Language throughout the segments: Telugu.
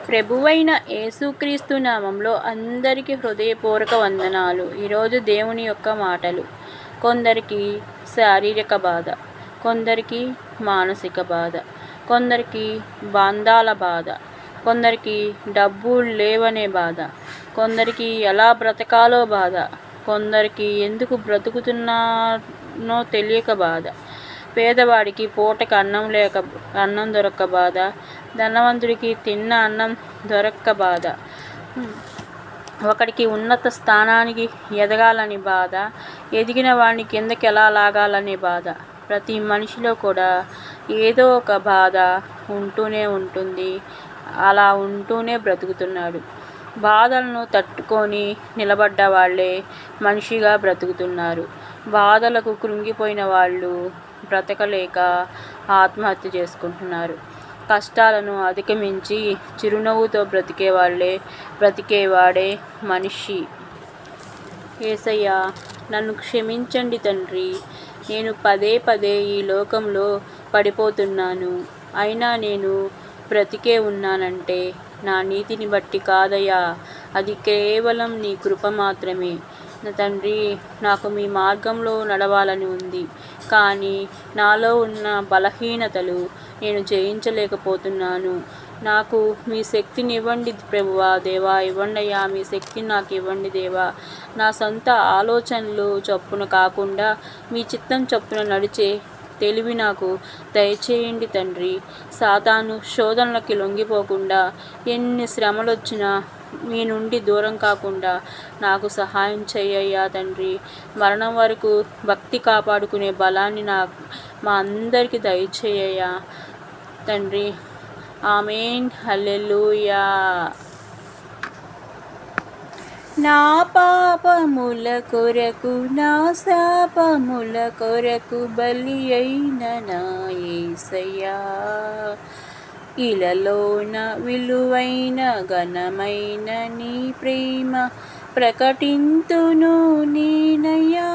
ప్రభువైన యేసుక్రీస్తు నామంలో అందరికీ హృదయపూర్వక వందనాలు. ఈరోజు దేవుని యొక్క మాటలు. కొందరికి శారీరక బాధ, కొందరికి మానసిక బాధ, కొందరికి బంధాల బాధ, కొందరికి డబ్బు లేవనే బాధ, కొందరికి ఎలా బ్రతకాలో బాధ, కొందరికి ఎందుకు బ్రతుకుతున్నానో తెలియక బాధ, పేదవాడికి పూటకి అన్నం దొరక్క బాధ, ధనవంతుడికి తిన్న అన్నం దొరక్క బాధ, ఒకడికి ఉన్నత స్థానానికి ఎదగాలని బాధ, ఎదిగిన వాడిని కిందకి ఎలా లాగాలనే బాధ. ప్రతి మనిషిలో కూడా ఏదో ఒక బాధ ఉంటూనే ఉంటుంది. అలా ఉంటూనే బ్రతుకుతున్నాడు. బాధలను తట్టుకొని నిలబడ్డ వాళ్ళే మనిషిగా బ్రతుకుతున్నారు. బాధలకు కృంగిపోయిన వాళ్ళు బ్రతకలేక ఆత్మహత్య చేసుకుంటున్నారు. కష్టాలను అధిగమించి చిరునవ్వుతో బ్రతికేవాడే మనిషి. యేసయ్యా, నన్ను క్షమించండి తండ్రి. నేను పదే పదే ఈ లోకంలో పడిపోతున్నాను. అయినా నేను బ్రతికే ఉన్నానంటే నా నీతిని బట్టి కాదయ్యా, అది కేవలం నీ కృప మాత్రమే. తండ్రి, నాకు మీ మార్గంలో నడవాలని ఉంది, కానీ నాలో ఉన్న బలహీనతలు నేను జయించలేకపోతున్నాను. నాకు మీ శక్తిని ఇవ్వండి ప్రభువా, దేవా, ఇవ్వండి అయ్యా, మీ శక్తిని నాకు ఇవ్వండి దేవా. నా సొంత ఆలోచనలు చొప్పున కాకుండా మీ చిత్తం చొప్పున నడిచే తెలివి నాకు దయచేయండి తండ్రి. సాతాను శోధనలకి లొంగిపోకుండా, ఎన్ని శ్రమలు వచ్చినా మీ నుండి దూరం కాకుండా నాకు సహాయం చేయ్యా తండ్రి. మరణం వరకు భక్తి కాపాడుకునే బలాన్ని మా అందరికీ దయచేయ్యా తండ్రి. ఆమేన్. హల్లెలూయా. నా పాపముల కొరకు, నా శాపముల కొరకు బలి అయిన నా యేసయ్యా, ఇలలోన విలువైన ఘనమైన నీ ప్రేమ ప్రకటింతును నేనయ్యా,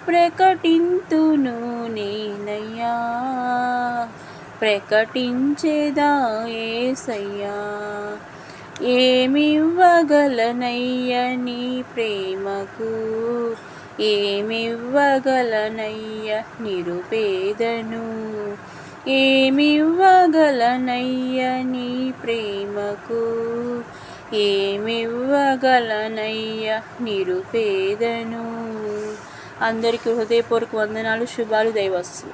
ప్రకటింతును నేనయ్యా, ప్రకటించేదా యేసయ్యా. ఏమివ్వగలనయ్య నీ ప్రేమకు, ఏమివ్వగలనయ్య నిరుపేదను, ఏమివ్వగలనయ్య నీ ప్రేమకు, ఏమివ్వగలనయ్య నిరుపేదను. అందరికీ హృదయపూర్వక వందనాలు, శుభాలు, దైవస్సు.